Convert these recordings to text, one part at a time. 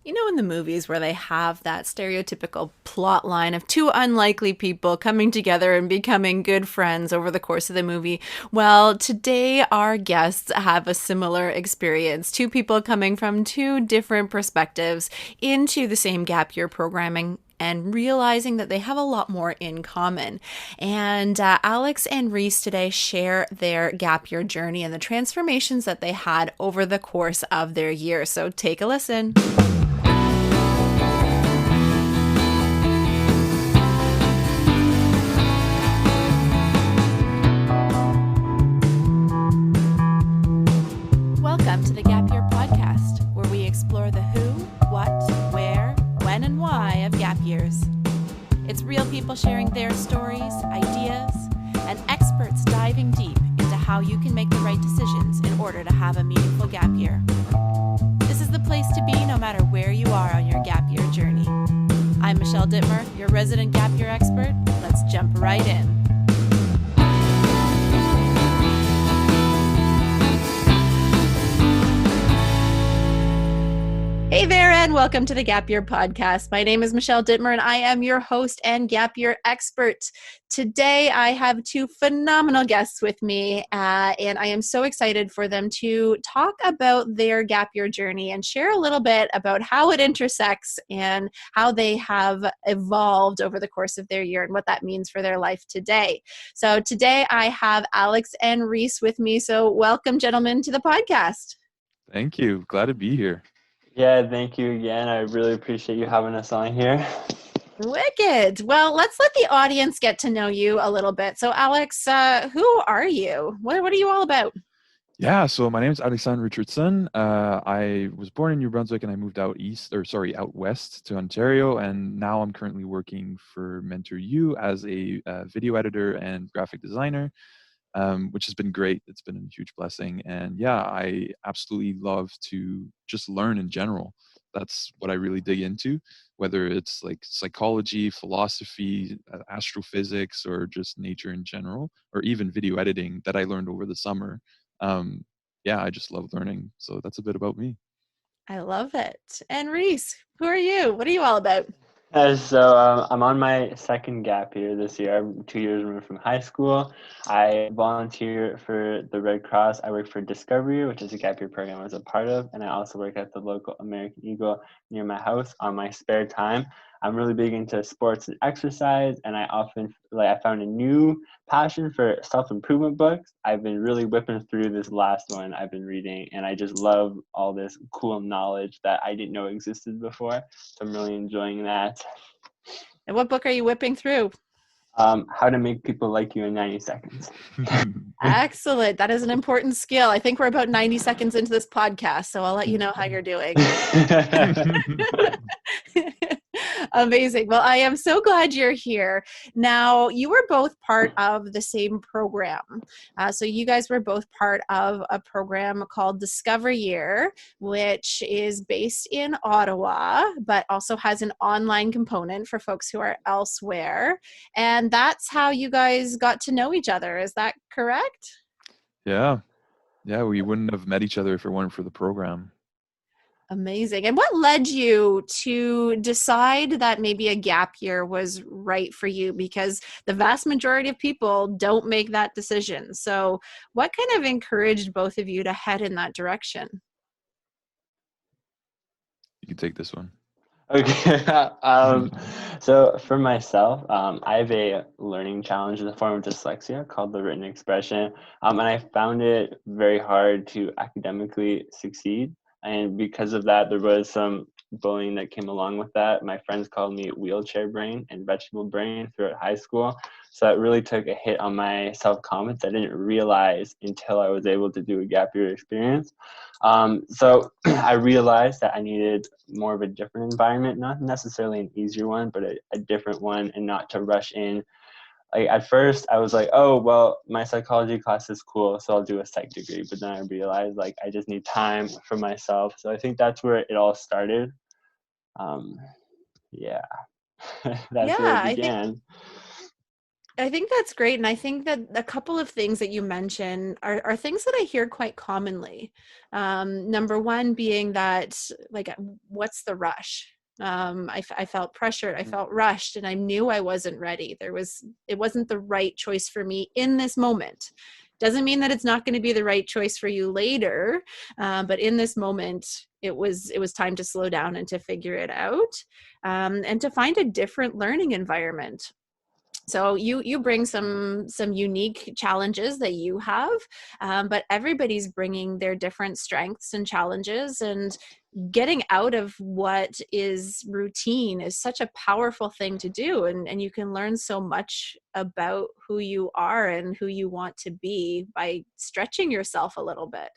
You know, in the movies where they have that stereotypical plot line of two unlikely people coming together and becoming good friends over the course of the movie. Well, today our guests have a similar experience. Two people coming from two different perspectives into the same gap year programming and realizing that they have a lot more in common. And Alex and Rhys today share their gap year journey and the transformations that they had over the course of their year. So take a listen. Welcome to the Gap Year Podcast, where we explore the who, what, where, when, and why of gap years. It's real people sharing their stories, ideas, and experts diving deep into how you can make the right decisions in order to have a meaningful gap year. This is the place to be no matter where you are on your gap year journey. I'm Michelle Dittmer, your resident gap year expert. Let's jump right in. Hey there, and welcome to the Gap Year Podcast. My name is Michelle Dittmer, and I am your host and Gap Year expert. Today, I have two phenomenal guests with me, and I am so excited for them to talk about their Gap Year journey and share a little bit about how it intersects and how they have evolved over the course of their year and what that means for their life today. So today, I have Alex and Rhys with me. So welcome, gentlemen, to the podcast. Thank you. Glad to be here. Yeah, thank you again. I really appreciate you having us on here. Wicked. Well, let's let the audience get to know you a little bit. So, Alex, who are you? What are you all about? Yeah, so my name is Alex and Richardson. I was born in New Brunswick and I moved out out west to Ontario. And now I'm currently working for Mentor U as a video editor and graphic designer, which has been great. It's been a huge blessing. And yeah, I absolutely love to just learn in general. That's what I really dig into, whether it's like psychology, philosophy, astrophysics, or just nature in general, or even video editing that I learned over the summer. Um, yeah, I just love learning. So that's a bit about me. I love it. And Rhys, who are you? What are you all about? I'm on my second gap year this year. I'm 2 years removed from high school. I volunteer for the Red Cross. I work for Discovery, which is a gap year program I was a part of, and I also work at the local American Eagle near my house on my spare time. I'm really big into sports and exercise, and I found a new passion for self-improvement books. I've been really whipping through this last one I've been reading, and I just love all this cool knowledge that I didn't know existed before. So I'm really enjoying that. And what book are you whipping through? How to make people like you in 90 seconds. Excellent. That is an important skill. I think we're about 90 seconds into this podcast, so I'll let you know how you're doing. Amazing. Well, I am so glad you're here. Now, you were both part of the same program. So you guys were both part of a program called Discover Year, which is based in Ottawa, but also has an online component for folks who are elsewhere. And that's how you guys got to know each other. Is that correct? Yeah. Yeah, we wouldn't have met each other if it weren't for the program. Amazing. And what led you to decide that maybe a gap year was right for you? Because the vast majority of people don't make that decision. So, what kind of encouraged both of you to head in that direction? You can take this one. Okay. So for myself, I have a learning challenge in the form of dyslexia called the written expression. And I found it very hard to academically succeed. And because of that, there was some bullying that came along with that. My friends called me wheelchair brain and vegetable brain throughout high school. So it really took a hit on my self-confidence. I didn't realize until I was able to do a gap year experience. So I realized that I needed more of a different environment, not necessarily an easier one, but a different one, and not to rush in. Like at first I was like, oh, well, my psychology class is cool, so I'll do a psych degree. But then I realized like I just need time for myself. So I think that's where it all started. Yeah, that's where Yeah, it I think began. I think that's great. And I think that a couple of things that you mentioned are things that I hear quite commonly. Number one being that, like, what's the rush? I felt pressured, I felt rushed, and I knew I wasn't ready. It wasn't the right choice for me in this moment. Doesn't mean that it's not going to be the right choice for you later, but in this moment, it was time to slow down and to figure it out, and to find a different learning environment. So you bring some unique challenges that you have, but everybody's bringing their different strengths and challenges, and getting out of what is routine is such a powerful thing to do, and you can learn so much about who you are and who you want to be by stretching yourself a little bit.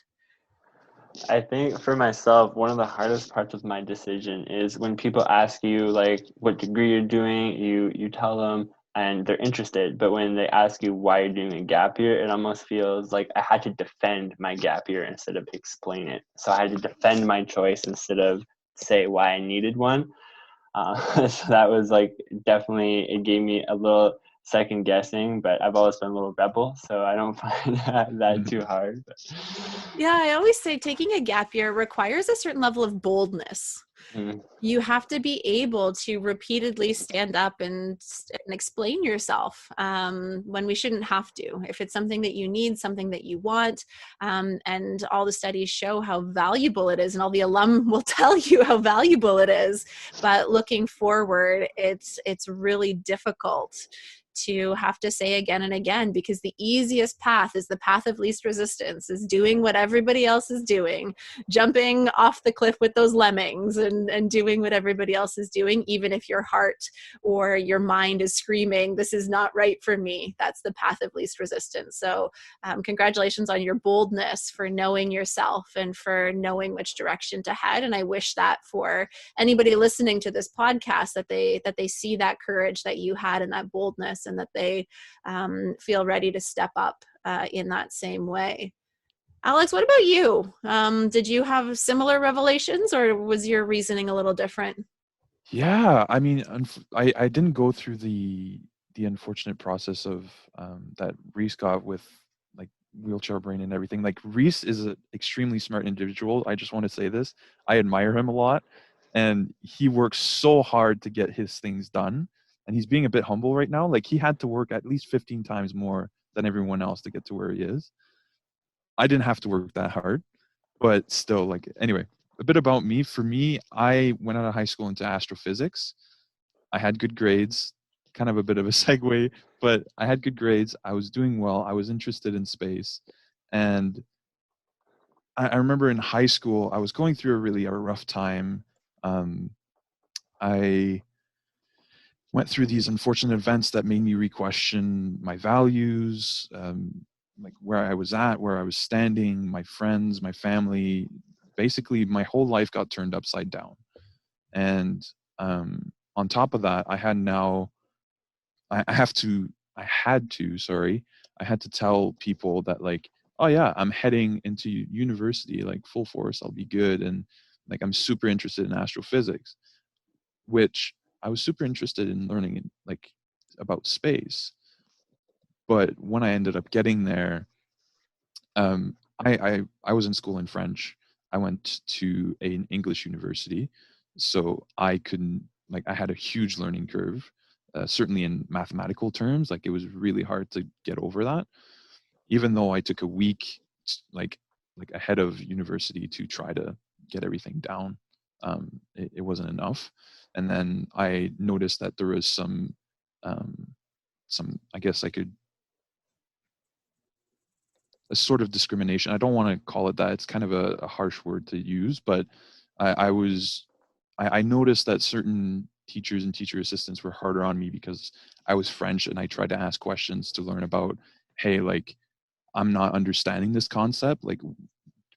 I think for myself, one of the hardest parts of my decision is when people ask you like what degree you're doing, you tell them and they're interested. But when they ask you why you're doing a gap year, it almost feels like I had to defend my gap year instead of explain it. So I had to defend my choice instead of say why I needed one. So that was like definitely, it gave me a little second guessing, but I've always been a little rebel, so I don't find that too hard. But, Yeah, I always say taking a gap year requires a certain level of boldness. mm, You have to be able to repeatedly stand up and explain yourself, when we shouldn't have to. If it's something that you need, something that you want, and all the studies show how valuable it is, and all the alum will tell you how valuable it is. But looking forward, it's really difficult to have to say again and again, because the easiest path is the path of least resistance, is doing what everybody else is doing, jumping off the cliff with those lemmings, and doing what everybody else is doing, even if your heart or your mind is screaming, this is not right for me. That's the path of least resistance. So congratulations on your boldness for knowing yourself and for knowing which direction to head. And I wish that for anybody listening to this podcast, that they see that courage that you had and that boldness, and that they feel ready to step up in that same way. Alex, what about you? Did you have similar revelations, or was your reasoning a little different? Yeah, I mean, I didn't go through the unfortunate process of that Reese got with like wheelchair brain and everything. Like Reese is an extremely smart individual. I just want to say this. I admire him a lot, and he works so hard to get his things done. And he's being a bit humble right now. Like he had to work at least 15 times more than everyone else to get to where he is. I didn't have to work that hard, but still, like, anyway, a bit about me. For me, I went out of high school into astrophysics. I had good grades, kind of a bit of a segue, but I had good grades. I was doing well. I was interested in space. And I remember in high school, I was going through a rough time. Um, I went through these unfortunate events that made me re-question my values, like where I was at, where I was standing, my friends, my family. Basically, my whole life got turned upside down. And on top of that, I have to, I had to, sorry, I had to tell people that like, oh yeah, I'm heading into university, like full force, I'll be good. And like, I'm super interested in astrophysics, which I was super interested in learning like about space. But when I ended up getting there, I was in school in French. I went to an English university, so I couldn't like I had a huge learning curve. Certainly in mathematical terms, like it was really hard to get over that. Even though I took a week, like ahead of university to try to get everything down, it wasn't enough. And then I noticed that there was um, some I guess I could a sort of discrimination. I don't want to call it that. It's kind of a harsh word to use, but I noticed that certain teachers and teacher assistants were harder on me because I was French and I tried to ask questions to learn about, hey, like I'm not understanding this concept. Like,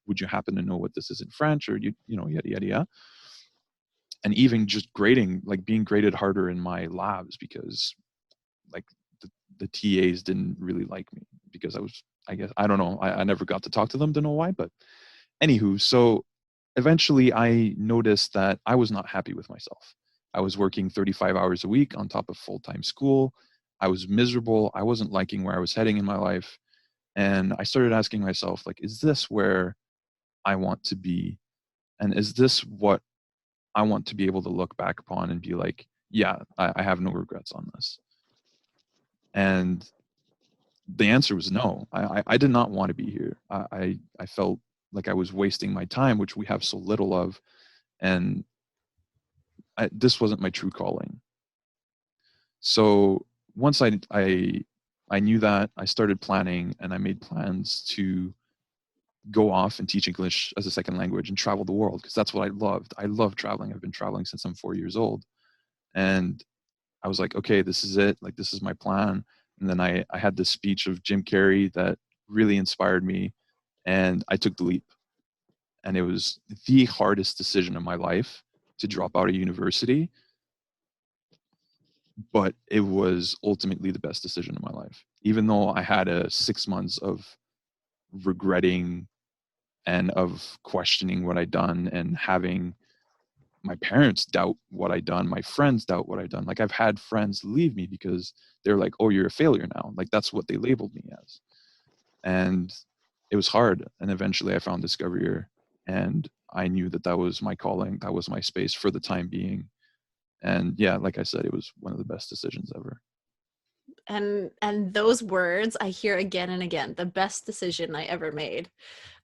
would you happen to know what this is in French or you know, yada yada yada. And even just grading, like being graded harder in my labs because like the TAs didn't really like me because I guess I don't know. I never got to talk to them to know why, but anywho, so eventually I noticed that I was not happy with myself. I was working 35 hours a week on top of full-time school. I was miserable. I wasn't liking where I was heading in my life. And I started asking myself, like, is this where I want to be? And is this what I want to be able to look back upon and be like, yeah, I have no regrets on this? And the answer was no. I did not want to be here. I felt like I was wasting my time, which we have so little of. And this wasn't my true calling. So once I knew that, I started planning, and I made plans to go off and teach English as a second language and travel the world, because that's what I loved. I love traveling. I've been traveling since I'm 4 years old. And I was like, okay, this is it. Like, this is my plan. And then I had this speech of Jim Carrey that really inspired me, and I took the leap. And it was the hardest decision of my life to drop out of university, but it was ultimately the best decision of my life. Even though I had a 6 months of regretting and of questioning what I'd done, and having my parents doubt what I'd done, my friends doubt what I'd done. Like, I've had friends leave me because they're like, oh, you're a failure now. Like, that's what they labeled me as. And it was hard. And eventually I found Discovery, and I knew that that was my calling. That was my space for the time being. And yeah, like I said, it was one of the best decisions ever. And those words I hear again and again, the best decision I ever made.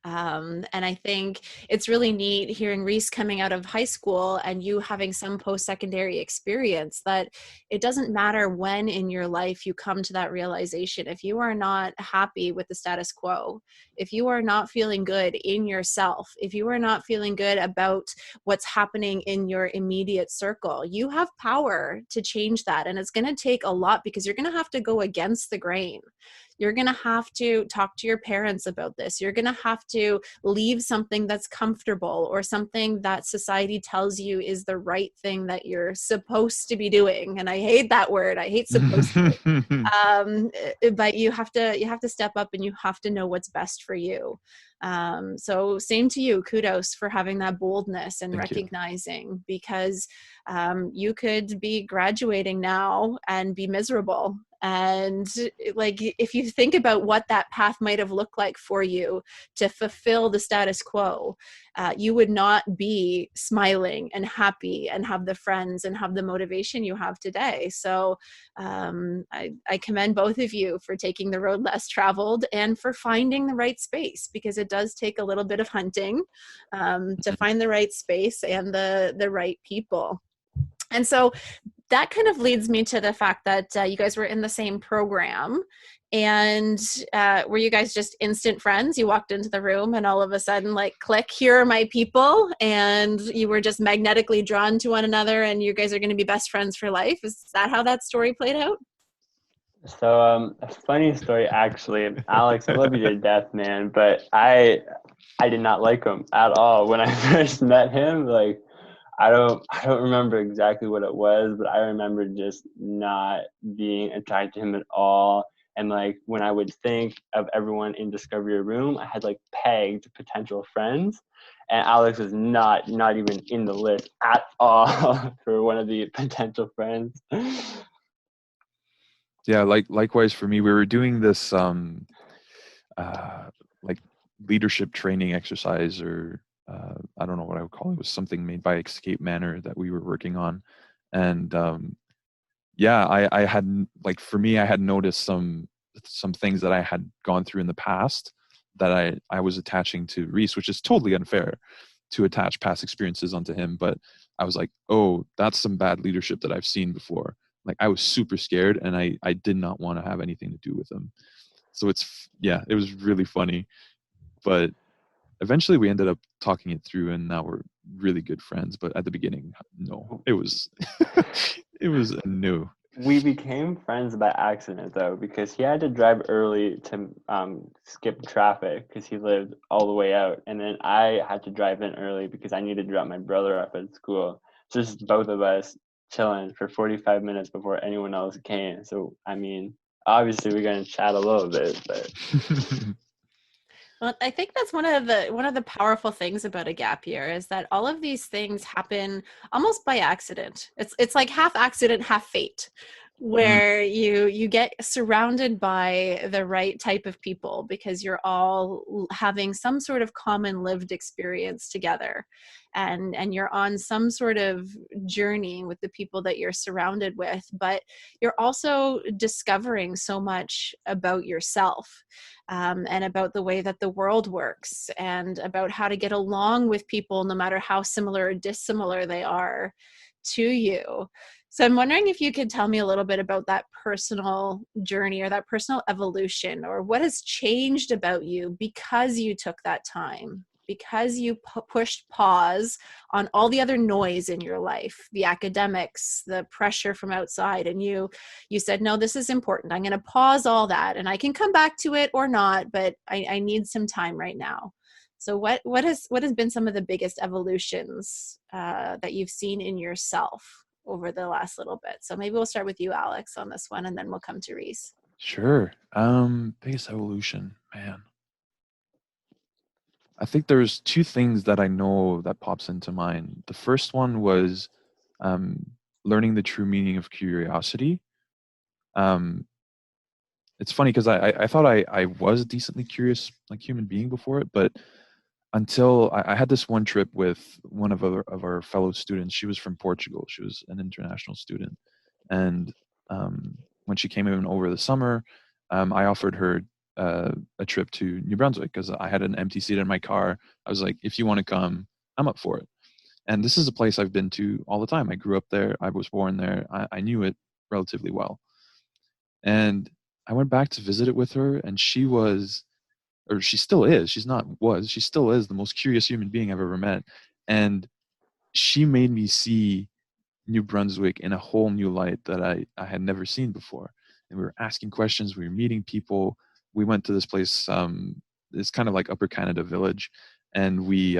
And I think it's really neat hearing Rhys coming out of high school and you having some post-secondary experience, that it doesn't matter when in your life you come to that realization. If you are not happy with the status quo, if you are not feeling good in yourself, if you are not feeling good about what's happening in your immediate circle, you have power to change that. And it's going to take a lot, because you're going to have to go against the grain. You're going to have to talk to your parents about this. You're going to have to leave something that's comfortable, or something that society tells you is the right thing that you're supposed to be doing. And I hate that word. I hate supposed to. But you have to step up, and you have to know what's best for you. So same to you. Kudos for having that boldness and Thank you. recognizing, because you could be graduating now and be miserable. And like, if you think about what that path might have looked like for you to fulfill the status quo, you would not be smiling and happy and have the friends and have the motivation you have today. So I commend both of you for taking the road less traveled, and for finding the right space, because it does take a little bit of hunting to find the right space and the right people. And so that kind of leads me to the fact that you guys were in the same program. And were you guys just instant friends? You walked into the room and all of a sudden, like, click, here are my people, and you were just magnetically drawn to one another, and you guys are going to be best friends for life? Is that how that story played out? So, a funny story, actually. Alex, I love you to death, man, but I did not like him at all when I first met him. Like, I don't remember exactly what it was, but I remember just not being attracted to him at all. And like, when I would think of everyone in Discovery Room, I had like pegged potential friends, and Alex was not even in the list at all for one of the potential friends. Yeah, likewise for me. We were doing this like leadership training exercise, or I don't know what I would call it. It was something made by Escape Manor that we were working on. And yeah, I had, like, for me, I had noticed some things that I had gone through in the past that I was attaching to Rhys, which is totally unfair to attach past experiences onto him. But I was like, oh, that's some bad leadership that I've seen before. Like, I was super scared, and I did not want to have anything to do with him. So yeah, it was really funny. But eventually we ended up talking it through, and now we're really good friends. But at the beginning, no, it was it was a no. We became friends by accident, though, because he had to drive early to skip traffic because he lived all the way out, and then I had to drive in early because I needed to drop my brother off at school. So just both of us chilling for 45 minutes before anyone else came. So I mean, obviously we're gonna chat a little bit, but Well, I think that's one of the powerful things about a gap year, is that all of these things happen almost by accident. It's like half accident, half fate. Mm, where you get surrounded by the right type of people because you're all having some sort of common lived experience together, and you're on some sort of journey with the people that you're surrounded with, but you're also discovering so much about yourself, and about the way that the world works, and about how to get along with people no matter how similar or dissimilar they are to you. So I'm wondering if you could tell me a little bit about that personal journey or that personal evolution, or what has changed about you because you took that time, because you pushed pause on all the other noise in your life, the academics, the pressure from outside, and you said, no, this is important. I'm going to pause all that and I can come back to it or not, but I need some time right now. So what has been some of the biggest evolutions that you've seen in yourself over the last little bit? So maybe we'll start with you, Alex, on this one, and then we'll come to Rhys. sure. Biggest evolution, man. I think there's two things that I know that pops into mind. The first one was um, learning the true meaning of curiosity. Um, it's funny because I thought I was a decently curious like human being before it, but until I had this one trip with one of our fellow students. She was from Portugal. She was an international student, and when she came in over the summer, I offered her a trip to New Brunswick because I had an empty seat in my car. I was like, if you want to come, I'm up for it. And this is a place I've been to all the time. I grew up there. I was born there. I knew it relatively well. And I went back to visit it with her, and she was, or she still is, she's not was, she still is the most curious human being I've ever met. And she made me see New Brunswick in a whole new light that I had never seen before. And we were asking questions, we were meeting people. We went to this place, it's kind of like Upper Canada Village, and we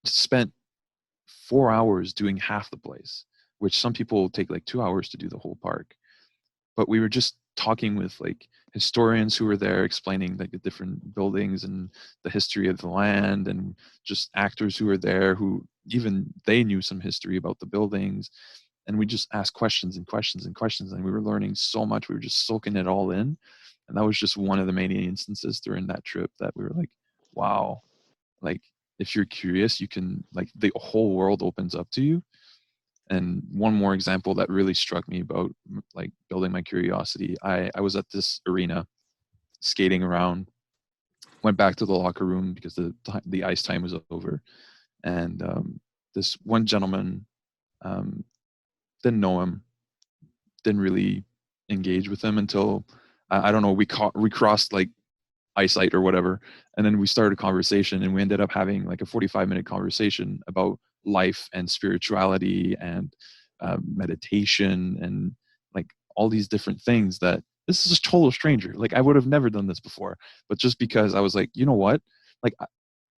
spent 4 hours doing half the place, which some people take like 2 hours to do the whole park. But we were just talking with like historians who were there explaining like the different buildings and the history of the land, and just actors who were there who even they knew some history about the buildings. And we just asked questions and questions and questions, and we were learning so much. We were just soaking it all in. And that was just one of the many instances during that trip that we were like, wow, like if you're curious, you can, like, the whole world opens up to you. And one more example that really struck me about like building my curiosity, I was at this arena skating around, went back to the locker room because the ice time was over, and this one gentleman, um, didn't know him, didn't really engage with him until I don't know, we crossed like eyesight or whatever, and then we started a conversation, and we ended up having like a 45-minute conversation about life and spirituality and meditation and like all these different things. That this is a total stranger, like I would have never done this before, but just because I was like, you know what, like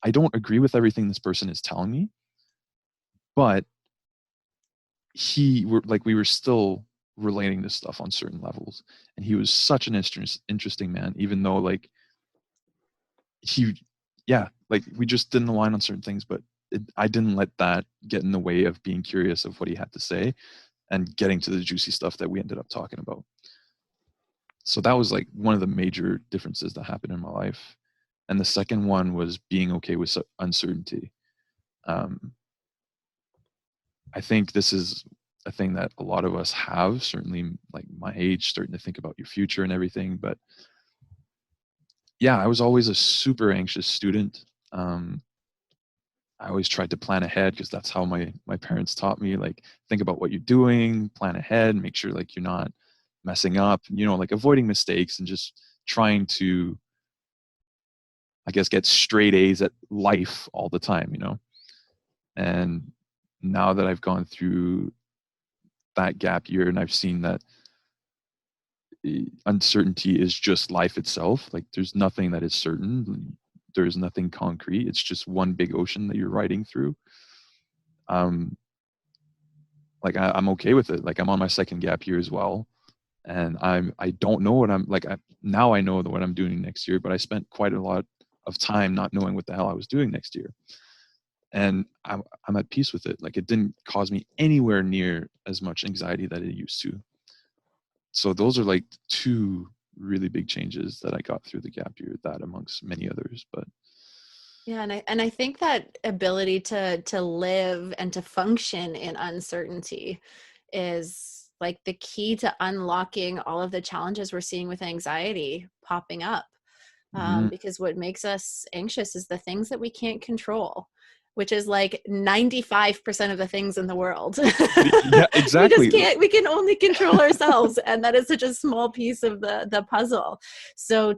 I don't agree with everything this person is telling me, but we were still relating this stuff on certain levels. And he was such an interesting man, even though like he, yeah, like we just didn't align on certain things, but I didn't let that get in the way of being curious of what he had to say and getting to the juicy stuff that we ended up talking about. So that was like one of the major differences that happened in my life. And the second one was being okay with uncertainty. um, I think this is a thing that a lot of us have, certainly like my age, starting to think about your future and everything. But yeah, I was always a super anxious student. um, I always tried to plan ahead because that's how my parents taught me. Like, think about what you're doing, plan ahead, make sure like you're not messing up. You know, like avoiding mistakes and just trying to, I guess, get straight A's at life all the time. You know, and now that I've gone through that gap year and I've seen that uncertainty is just life itself. Like, there's nothing that is certain. There's nothing concrete. It's just one big ocean that you're riding through. Um, like I'm okay with it. Like I'm on my second gap year as well, and I don't know what I'm like. Now I know what I'm doing next year, but I spent quite a lot of time not knowing what the hell I was doing next year. and I'm at peace with it. Like, it didn't cause me anywhere near as much anxiety that it used to. So those are like two really big changes that I got through the gap year, that amongst many others. But Yeah, and I think that ability to live and to function in uncertainty is like the key to unlocking all of the challenges we're seeing with anxiety popping up. mm, Because what makes us anxious is the things that we can't control, which is like 95% of the things in the world. yeah, We just exactly. can't, we can only control ourselves. And that is such a small piece of the puzzle. So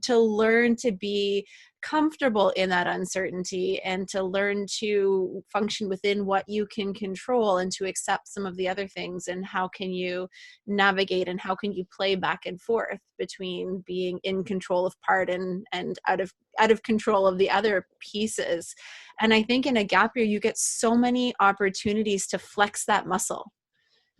to learn to be comfortable in that uncertainty and to learn to function within what you can control and to accept some of the other things, and how can you navigate and how can you play back and forth between being in control of part and out of control of the other pieces. And I think in a gap year you get so many opportunities to flex that muscle,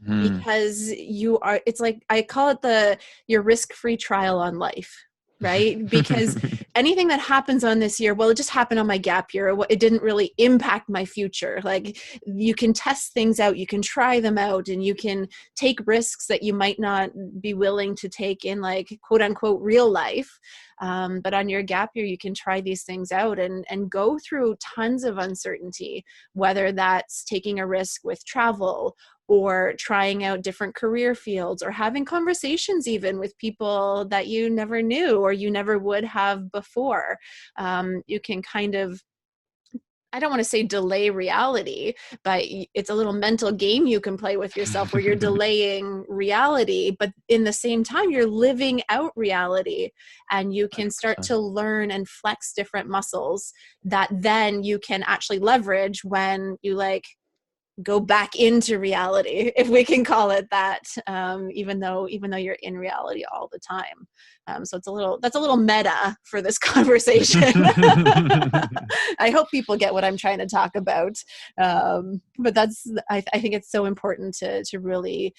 Mm. because you are, it's like I call it your risk-free trial on life, right? Because anything that happens on this year, well, it just happened on my gap year, it didn't really impact my future. Like, you can test things out, you can try them out, and you can take risks that you might not be willing to take in, like, quote unquote real life. But on your gap year you can try these things out and go through tons of uncertainty, whether that's taking a risk with travel, or trying out different career fields, or having conversations even with people that you never knew or you never would have before. You can kind of, I don't want to say delay reality, but it's a little mental game you can play with yourself where you're delaying reality, but in the same time, you're living out reality, and you can start 100%. to learn and flex different muscles that then you can actually leverage when you like go back into reality, if we can call it that, even though you're in reality all the time. So that's a little meta for this conversation. I hope people get what I'm trying to talk about. But I think it's so important to really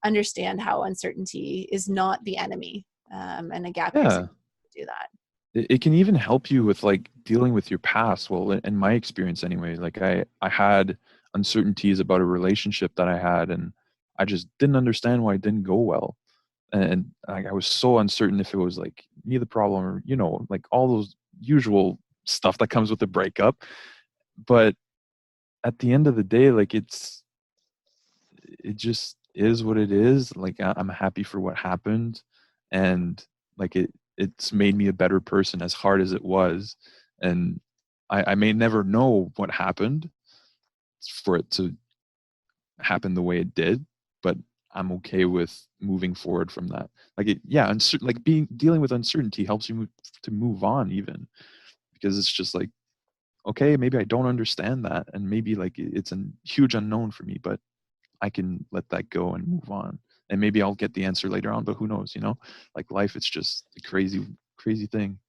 understand how uncertainty is not the enemy, and a gap year is a Yeah. do that. It can even help you with like dealing with your past. Well, in my experience anyway, like I had uncertainties about a relationship that I had, and I just didn't understand why it didn't go well. And like, I was so uncertain if it was like me the problem, or, like all those usual stuff that comes with a breakup. But at the end of the day, like it just is what it is. Like, I'm happy for what happened, and like it's made me a better person, as hard as it was. And I may never know what happened for it to happen the way it did, but I'm okay with moving forward from that. Like, yeah, uncertain, like dealing with uncertainty helps you to move on, even, because it's just like, okay, maybe I don't understand that, and maybe like it's a huge unknown for me, but I can let that go and move on. And maybe I'll get the answer later on, but who knows, Like, life, it's just a crazy, crazy thing.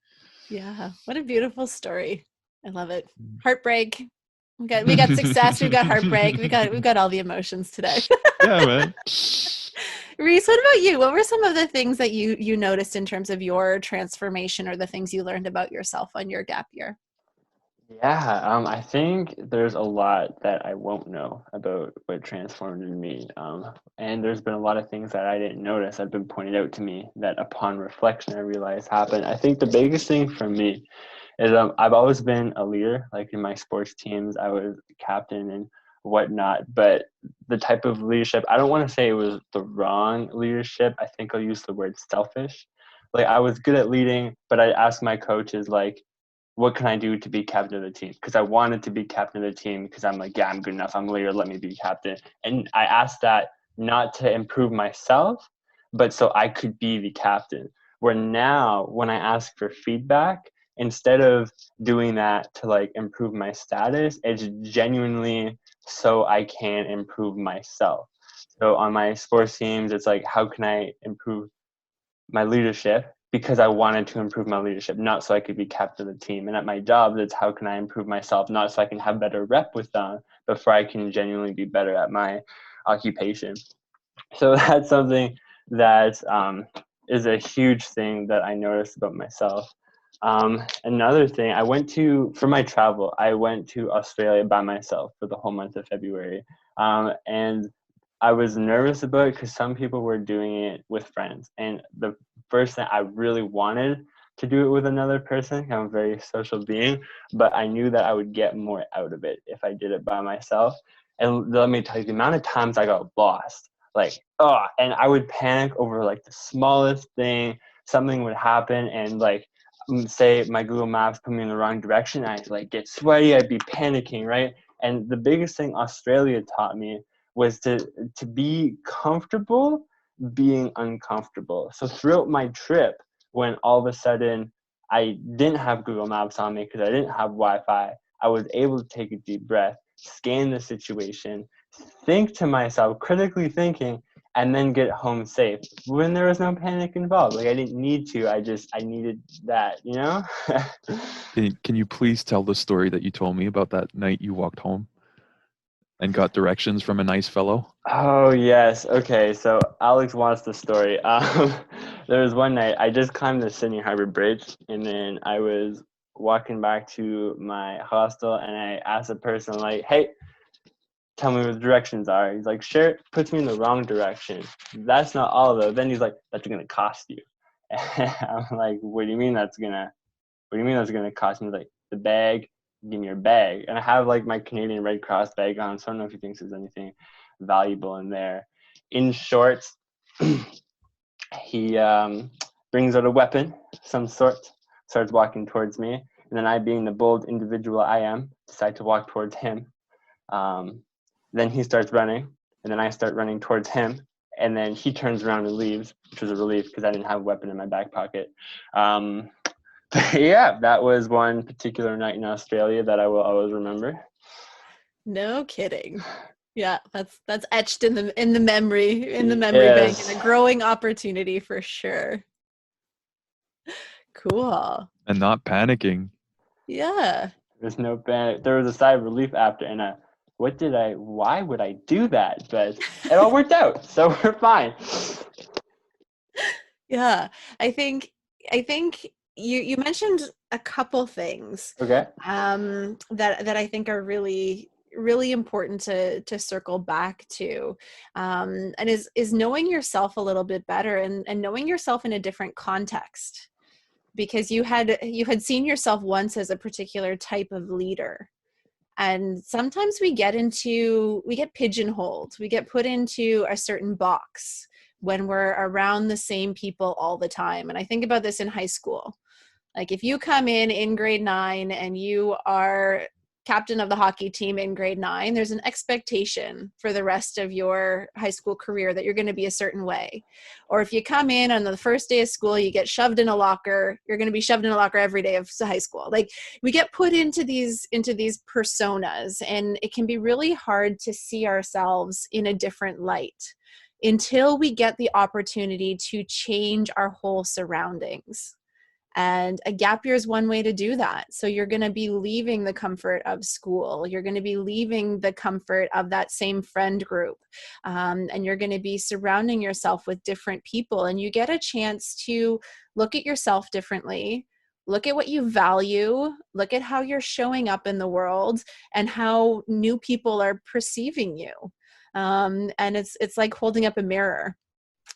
Yeah, what a beautiful story. I love it. Heartbreak. We got success, we've got heartbreak, we've got all the emotions today. Yeah, man. Rhys, what about you? What were some of the things that you noticed in terms of your transformation, or the things you learned about yourself on your gap year? Yeah, I think there's a lot that I won't know about what transformed in me. And there's been a lot of things that I didn't notice that have been pointed out to me that upon reflection I realized happened. I think the biggest thing for me is I've always been a leader. Like in my sports teams, I was captain and whatnot. But the type of leadership, I don't want to say it was the wrong leadership. I think I'll use the word selfish. Like, I was good at leading, but I asked my coaches, like, what can I do to be captain of the team? Because I wanted to be captain of the team because I'm like, yeah, I'm good enough. I'm a leader. Let me be captain. And I asked that not to improve myself, but so I could be the captain. Where now, when I ask for feedback, instead of doing that to like improve my status, it's genuinely so I can improve myself. So on my sports teams, it's like, how can I improve my leadership, because I wanted to improve my leadership, not so I could be captain of the team. And at my job, that's how can I improve myself, not so I can have better rep with them, but for I can genuinely be better at my occupation. So that's something that is a huge thing that I noticed about myself. Another thing, for my travel, I went to Australia by myself for the whole month of February. And I was nervous about it because some people were doing it with friends. And the first thing, I really wanted to do it with another person. I'm a very social being, but I knew that I would get more out of it if I did it by myself. And let me tell you, the amount of times I got lost, and I would panic over like the smallest thing. Something would happen, and like, say my Google Maps put me in the wrong direction, I'd like get sweaty, I'd be panicking, right? And the biggest thing Australia taught me was to be comfortable being uncomfortable. So throughout my trip, when all of a sudden I didn't have Google Maps on me because I didn't have Wi-Fi, I was able to take a deep breath, scan the situation, think to myself, critically thinking, and then get home safe when there was no panic involved. Like I didn't need to, I needed that, you know? Can you please tell the story that you told me about that night you walked home and got directions from a nice fellow? Oh yes. Okay. So Alex wants the story. There was one night I just climbed the Sydney Harbour Bridge, and then I was walking back to my hostel, and I asked a person like, "Hey, tell me what the directions are." He's like, "Sure." Puts me in the wrong direction. That's not all though. Then he's like, "That's gonna cost you." And I'm like, "What do you mean that's gonna? What do you mean that's gonna cost me?" He's like, "The bag. Give me your bag." And I have like my Canadian Red Cross bag on, so I don't know if he thinks there's anything valuable in there. In short, he brings out a weapon of some sort, starts walking towards me, and then I, being the bold individual I am, decide to walk towards him. Um, then he starts running, and then I start running towards him, and then he turns around and leaves, which was a relief because I didn't have a weapon in my back pocket. But yeah, that was one particular night in Australia that I will always remember. No kidding. Yeah, that's etched in the memory bank, and Yes. a growing opportunity for sure. Cool. And not panicking. Yeah. There's no panic. There was a sigh of relief after, and why would I do that? But it all worked out, so we're fine. Yeah. I think you mentioned a couple things Okay. that I think are really important to circle back to, and is knowing yourself a little bit better, and knowing yourself in a different context, because you had seen yourself once as a particular type of leader. And sometimes we get pigeonholed, we get put into a certain box when we're around the same people all the time. And I think about this in high school. Like if you come in grade 9 and you are captain of the hockey team in grade 9, there's an expectation for the rest of your high school career that you're going to be a certain way. Or if you come in on the first day of school, you get shoved in a locker, you're going to be shoved in a locker every day of high school. Like we get put into these personas, and it can be really hard to see ourselves in a different light until we get the opportunity to change our whole surroundings. And a gap year is one way to do that. So you're going to be leaving the comfort of school. You're going to be leaving the comfort of that same friend group. And you're going to be surrounding yourself with different people. And you get a chance to look at yourself differently, look at what you value, look at how you're showing up in the world, and how new people are perceiving you. And it's like holding up a mirror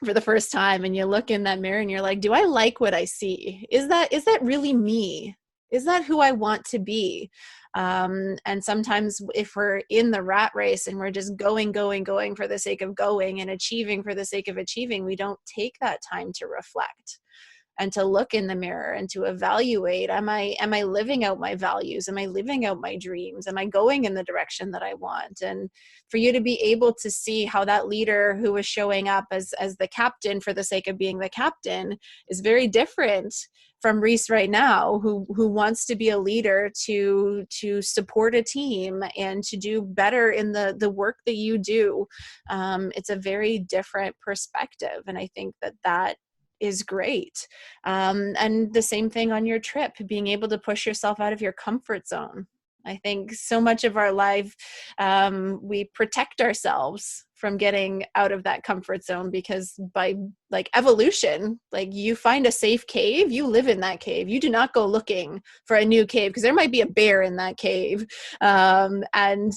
for the first time, and you look in that mirror and you're like, do I like what I see? Is that really me? Is that who I want to be? And sometimes if we're in the rat race and we're just going for the sake of going and achieving for the sake of achieving, we don't take that time to reflect and to look in the mirror and to evaluate, am I living out my values? Am I living out my dreams? Am I going in the direction that I want? And for you to be able to see how that leader who was showing up as the captain for the sake of being the captain is very different from Rhys right now, who wants to be a leader to support a team and to do better in the work that you do. It's a very different perspective, and I think that is great. And the same thing on your trip, being able to push yourself out of your comfort zone. I think so much of our life, we protect ourselves from getting out of that comfort zone, because by like evolution, like you find a safe cave, you live in that cave. You do not go looking for a new cave because there might be a bear in that cave. And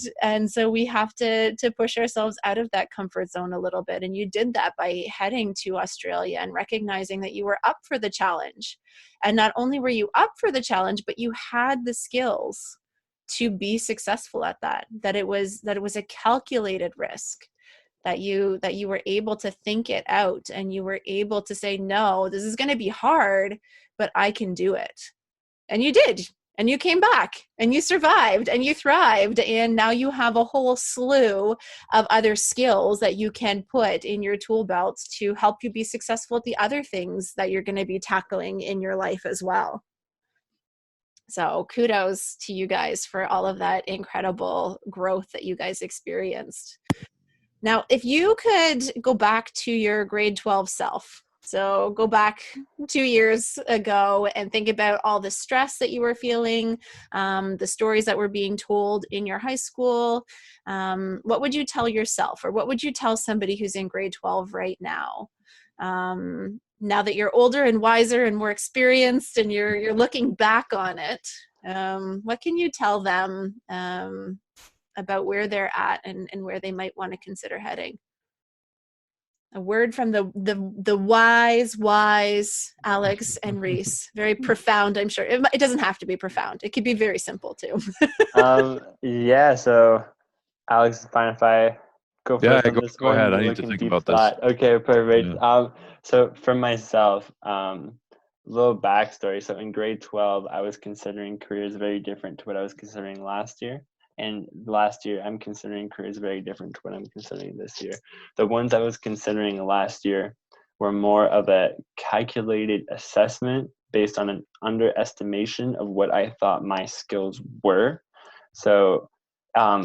so we have to push ourselves out of that comfort zone a little bit. And you did that by heading to Australia and recognizing that you were up for the challenge. And not only were you up for the challenge, but you had the skills to be successful at that it was a calculated risk, that you were able to think it out, and you were able to say, no, this is going to be hard, but I can do it. And you did. And you came back and you survived and you thrived. And now you have a whole slew of other skills that you can put in your tool belt to help you be successful at the other things that you're going to be tackling in your life as well. So kudos to you guys for all of that incredible growth that you guys experienced. Now, if you could go back to your grade 12 self, so go back 2 years ago and think about all the stress that you were feeling, the stories that were being told in your high school, what would you tell yourself, or what would you tell somebody who's in grade 12 right now? Now that you're older and wiser and more experienced and you're looking back on it, what can you tell them about where they're at and where they might want to consider heading? A word from the wise Alex and Rhys. Very profound, I'm sure. It doesn't have to be profound. It could be very simple too. Yeah, so Alex, is fine if I go first on this go one? ahead. I You're need to looking think deep about this. thought. Okay, perfect. Yeah. So for myself, little backstory. So in grade 12, I was considering careers very different to what I was considering last year. And last year, I'm considering careers very different to what I'm considering this year. The ones I was considering last year were more of a calculated assessment based on an underestimation of what I thought my skills were. So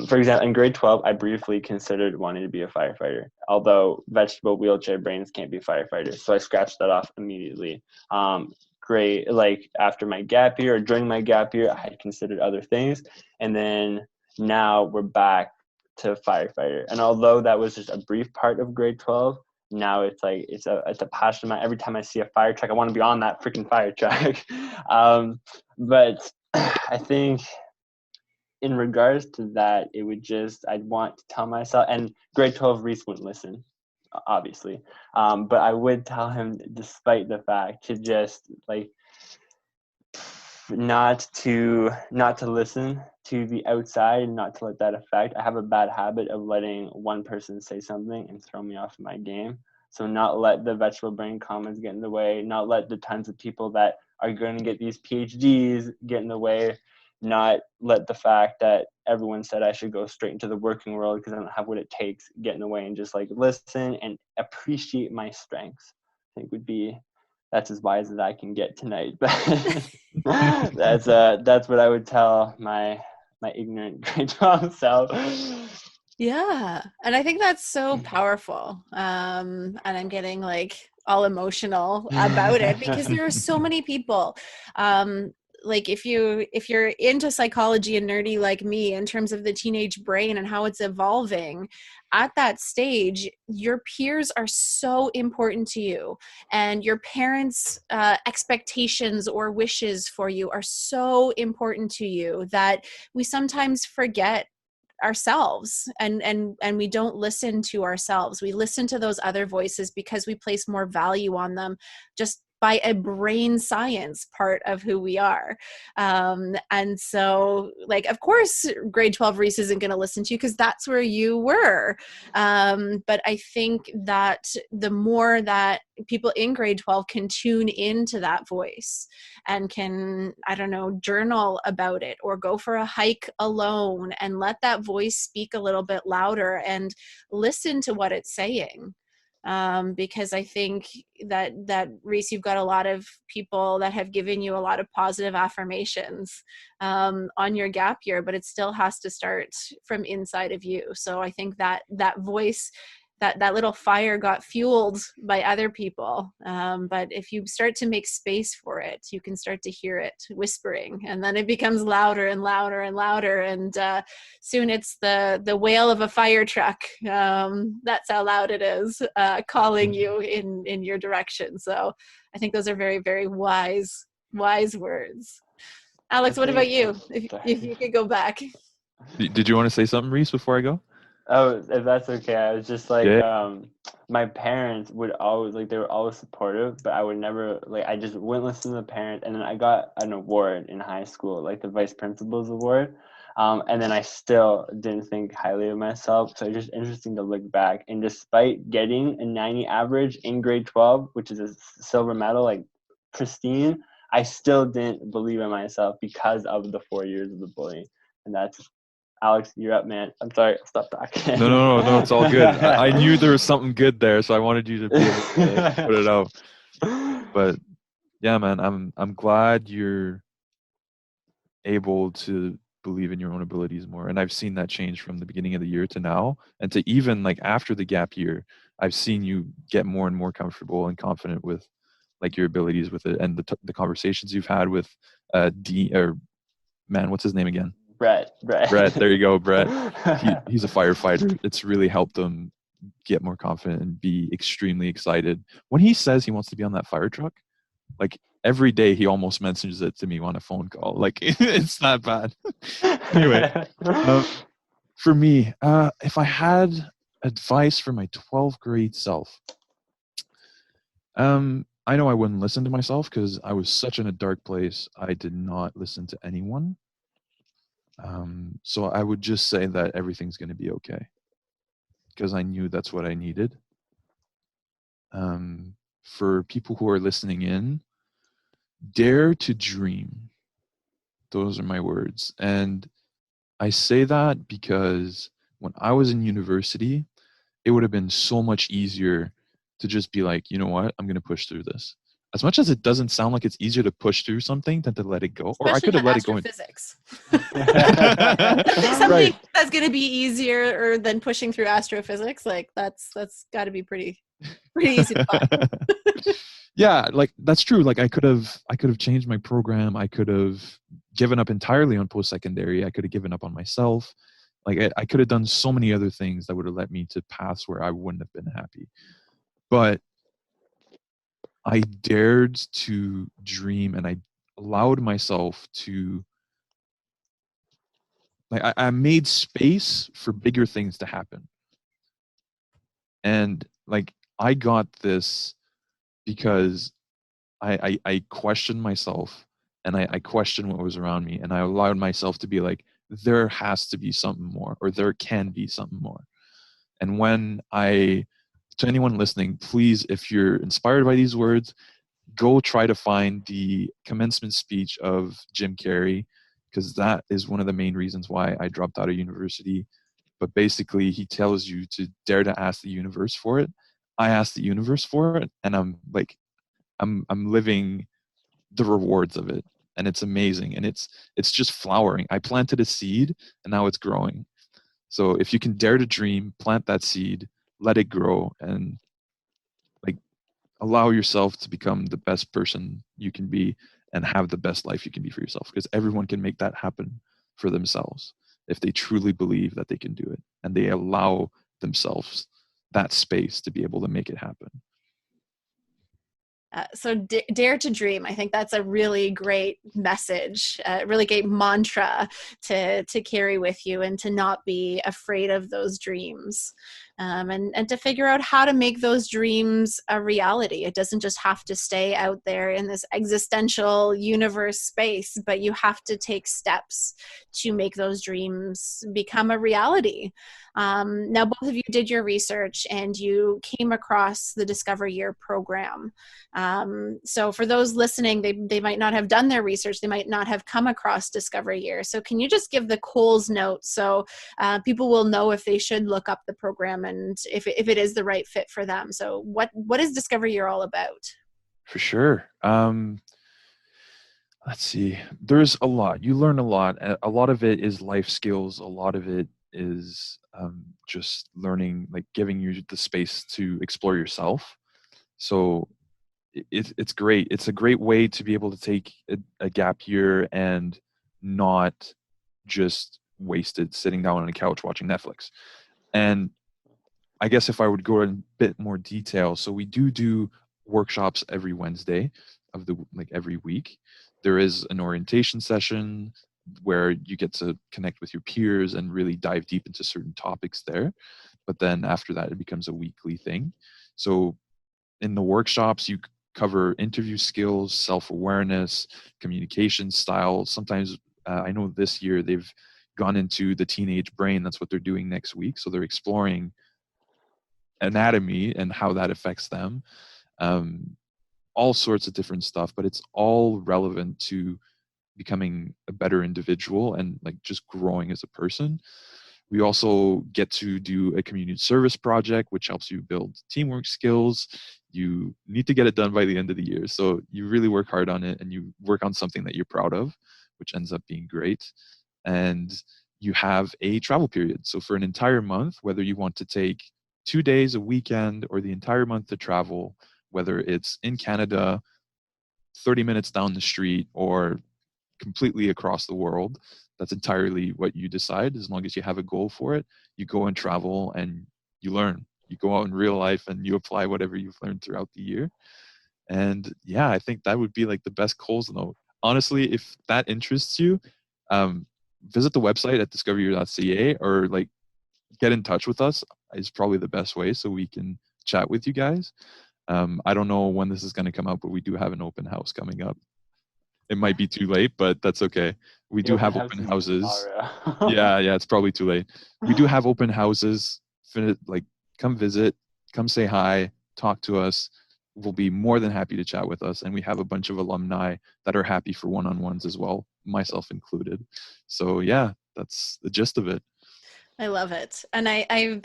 for example, in grade 12, I briefly considered wanting to be a firefighter, although vegetable wheelchair brains can't be firefighters. So I scratched that off immediately. Great, like after my gap year or during my gap year, I had considered other things. And then now we're back to firefighter. And although that was just a brief part of grade 12, now it's like it's a passion of mine. Every time I see a fire truck, I want to be on that freaking fire truck. But I think in regards to that, it would just, I'd want to tell myself, and grade 12 Rhys wouldn't listen, obviously. But I would tell him, despite the fact, to just like not to listen to the outside and not to let that affect. I have a bad habit of letting one person say something and throw me off my game. So not let the vegetable brain comments get in the way, not let the tons of people that are going to get these PhDs get in the way, not let the fact that everyone said I should go straight into the working world because I don't have what it takes get in the way, and just like listen and appreciate my strengths. I think that's as wise as I can get tonight. That's what I would tell my ignorant grade 12 self. Yeah. And I think that's so powerful. And I'm getting like all emotional about it, because there are so many people. Like if you're into psychology and nerdy like me in terms of the teenage brain and how it's evolving, at that stage, your peers are so important to you, and your parents' expectations or wishes for you are so important to you that we sometimes forget ourselves, and we don't listen to ourselves. We listen to those other voices because we place more value on them just by a brain science part of who we are. And so, like, of course, grade 12 Rhys isn't going to listen to you because that's where you were. But I think that the more that people in grade 12 can tune into that voice and can, I don't know, journal about it or go for a hike alone and let that voice speak a little bit louder and listen to what it's saying. Because I think that Rhys, you've got a lot of people that have given you a lot of positive affirmations on your gap year, but it still has to start from inside of you. So I think that voice that little fire got fueled by other people. But if you start to make space for it, you can start to hear it whispering, and then it becomes louder and louder and louder. And soon it's the wail of a fire truck. That's how loud it is, calling you in your direction. So I think those are very, very wise words. Alex, what about you? If you could go back. Did you want to say something, Rhys, before I go? Oh, if that's okay. I was just like, Yeah. my parents would always, like, they were always supportive, but I would never, like, I just wouldn't listen to the parents. And then I got an award in high school, like the vice principal's award. And then I still didn't think highly of myself. So it's just interesting to look back. And despite getting a 90 average in grade 12, which is a silver medal, like pristine, I still didn't believe in myself because of the 4 years of the bullying. And that's, Alex, you're up, man. I'm sorry. Stop talking. No, it's all good. I knew there was something good there, so I wanted you to be able to put it out. But yeah, man, I'm glad you're able to believe in your own abilities more. And I've seen that change from the beginning of the year to now, and to even like after the gap year, I've seen you get more and more comfortable and confident with like your abilities with it, and the conversations you've had with D or man, what's his name again? Brett. There you go, Brett. He's a firefighter. It's really helped him get more confident and be extremely excited. When he says he wants to be on that fire truck, like every day he almost mentions it to me on a phone call. Like it's that bad. Anyway, for me, if I had advice for my 12th grade self, I know I wouldn't listen to myself because I was such in a dark place. I did not listen to anyone. So I would just say that everything's going to be okay because I knew that's what I needed. For people who are listening in, dare to dream. Those are my words. And I say that because when I was in university, it would have been so much easier to just be like, you know what, I'm going to push through this. As much as it doesn't sound like it's easier to push through something than to let it go, or I could have let it go. Astrophysics. Something Right. that's going to be easier than pushing through astrophysics. Like that's got to be pretty easy to find. Yeah, like that's true. Like I could have changed my program. I could have given up entirely on post-secondary. I could have given up on myself. Like I could have done so many other things that would have led me to paths where I wouldn't have been happy. But I dared to dream, and I allowed myself to, like, I made space for bigger things to happen. And like I got this because I questioned myself, and I questioned what was around me, and I allowed myself to be like, there has to be something more, or there can be something more. And to anyone listening, please, if you're inspired by these words, go try to find the commencement speech of Jim Carrey, because that is one of the main reasons why I dropped out of university. But basically, he tells you to dare to ask the universe for it. I asked the universe for it, and I'm like, I'm living the rewards of it, and it's amazing, and it's just flowering. I planted a seed, and now it's growing. So if you can dare to dream, plant that seed, let it grow, and like allow yourself to become the best person you can be and have the best life you can be for yourself, because everyone can make that happen for themselves if they truly believe that they can do it and they allow themselves that space to be able to make it happen. So dare to dream. I think that's a really great message, really great mantra to carry with you, and to not be afraid of those dreams, and to figure out how to make those dreams a reality. It doesn't just have to stay out there in this existential universe space, but you have to take steps to make those dreams become a reality. Now, both of you did your research and you came across the Discover Year program. So for those listening, they might not have done their research. They might not have come across Discover Year. So can you just give the Coles note so people will know if they should look up the program and if it is the right fit for them? So what is Discover Year all about? For sure. Let's see. There's a lot. You learn a lot. A lot of it is life skills. A lot of it is just learning, like giving you the space to explore yourself. So it's great. It's a great way to be able to take a gap year and not just waste it sitting down on a couch watching Netflix. And I guess if I would go in a bit more detail, so we do workshops every Wednesday of the like every week. There is an orientation session where you get to connect with your peers and really dive deep into certain topics there. But then after that, it becomes a weekly thing. So in the workshops, you cover interview skills, self-awareness, communication style. Sometimes I know this year they've gone into the teenage brain. That's what they're doing next week. So they're exploring anatomy and how that affects them. All sorts of different stuff, but it's all relevant to becoming a better individual and like just growing as a person. We also get to do a community service project, which helps you build teamwork skills. You need to get it done by the end of the year. So you really work hard on it and you work on something that you're proud of, which ends up being great. And you have a travel period. So for an entire month, whether you want to take 2 days, a weekend, or the entire month to travel, whether it's in Canada, 30 minutes down the street, or completely across the world, that's entirely what you decide. As long as you have a goal for it, you go and travel and you learn. You go out in real life and you apply whatever you've learned throughout the year. And yeah, I think that would be like the best Coles note. Honestly, if that interests you, visit the website at discoveryear.ca or like get in touch with us is probably the best way so we can chat with you guys. I don't know when this is going to come out, but we do have an open house coming up. It might be too late, but that's okay. We The do open have house open is houses. tomorrow. Yeah, it's probably too late. We do have open houses. Like, come visit, come say hi, talk to us. We'll be more than happy to chat with us. And we have a bunch of alumni that are happy for one-on-ones as well, myself included. So yeah, that's the gist of it. I love it. And I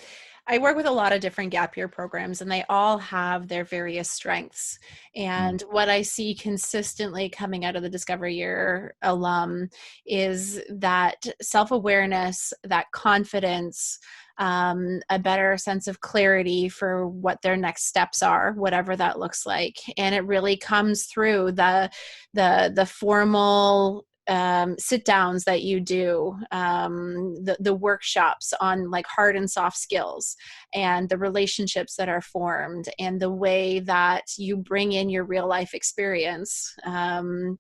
work with a lot of different gap year programs, and they all have their various strengths. Mm. And what I see consistently coming out of the Discover Year alum is that self-awareness, that confidence, a better sense of clarity for what their next steps are, whatever that looks like. And it really comes through the formal sit downs that you do, the workshops on like hard and soft skills, and the relationships that are formed, and the way that you bring in your real life experience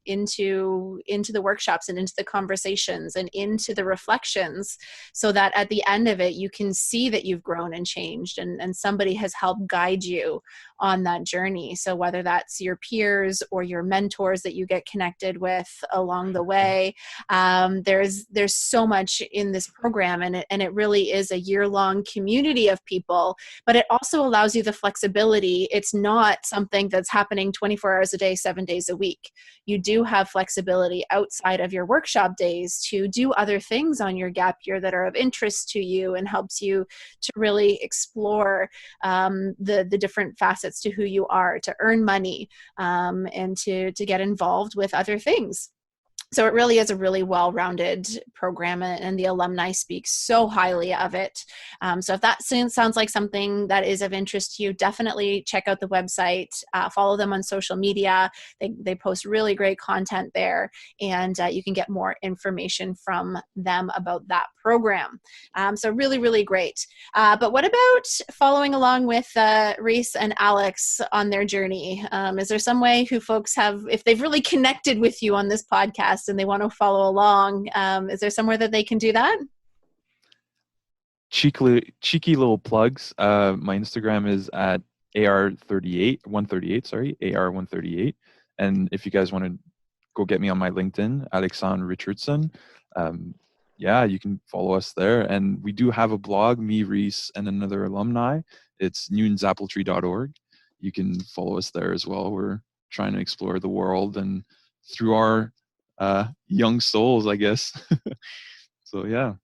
into the workshops and into the conversations and into the reflections, so that at the end of it you can see that you've grown and changed, and somebody has helped guide you on that journey. So whether that's your peers or your mentors that you get connected with along the way, there's so much in this program, and it really is a year-long community of people, but it also allows you the flexibility. It's not something that's happening 24 hours a day, 7 days a week. You do have flexibility outside of your workshop days to do other things on your gap year that are of interest to you and helps you to really explore the different facets to who you are, to earn money, and to get involved with other things. So it really is a really well-rounded program, and the alumni speak so highly of it. So if that sounds like something that is of interest to you, definitely check out the website, follow them on social media. They post really great content there, and you can get more information from them about that program. So really, really great. But what about following along with Rhys and Alex on their journey? Is there some way who folks have, if they've really connected with you on this podcast and they want to follow along, is there somewhere that they can do that? Cheeky little plugs. My Instagram is at AR138, sorry, AR138. And if you guys want to go get me on my LinkedIn, Alex and Richardson, yeah, you can follow us there. And we do have a blog, me, Rhys, and another alumni. It's newtonsappletree.org. You can follow us there as well. We're trying to explore the world and through our young souls, I guess. So yeah.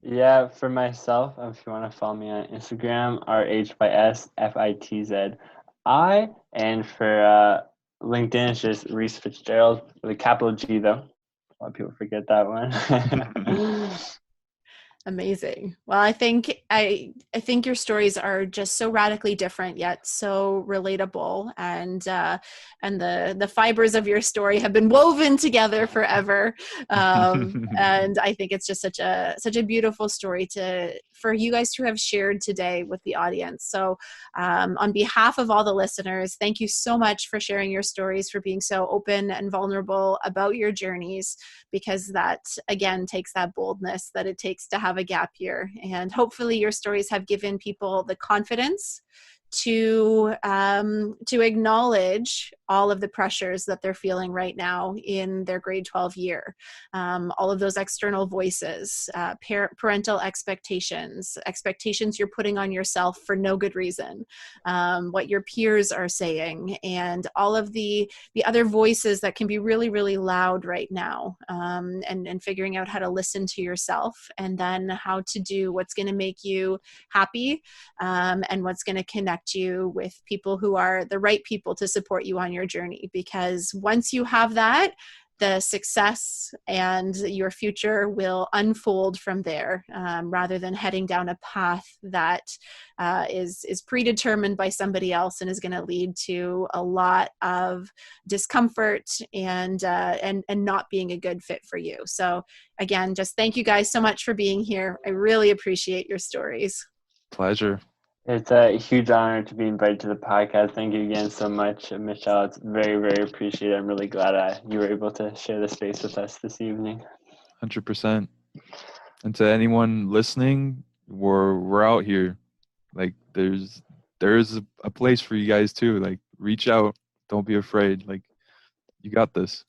Yeah, for myself, if you want to follow me on Instagram, RHYSFITZI. And for LinkedIn, it's just Rhys Fitzgerald with a capital G, though. A lot of people forget that one. Amazing. Well, I think your stories are just so radically different yet so relatable, and the fibers of your story have been woven together forever. And I think it's just such a beautiful story to for you guys to have shared today with the audience. So, on behalf of all the listeners, thank you so much for sharing your stories, for being so open and vulnerable about your journeys, because that again takes that boldness that it takes to have a gap year. And hopefully your stories have given people the confidence to acknowledge all of the pressures that they're feeling right now in their grade 12 year. All of those external voices, parental expectations you're putting on yourself for no good reason, what your peers are saying, and all of the other voices that can be really, really loud right now, and figuring out how to listen to yourself, and then how to do what's going to make you happy, and what's going to connect you with people who are the right people to support you on your journey. Because once you have that, the success and your future will unfold from there, rather than heading down a path that is predetermined by somebody else and is going to lead to a lot of discomfort and not being a good fit for you. So again, just thank you guys so much for being here. I really appreciate your stories. Pleasure. It's a huge honor to be invited to the podcast. Thank you again so much, Michelle. It's very, very appreciated. I'm really glad you were able to share the space with us this evening. 100%. And to anyone listening, we're out here. Like there's a place for you guys too. Like reach out. Don't be afraid. Like you got this.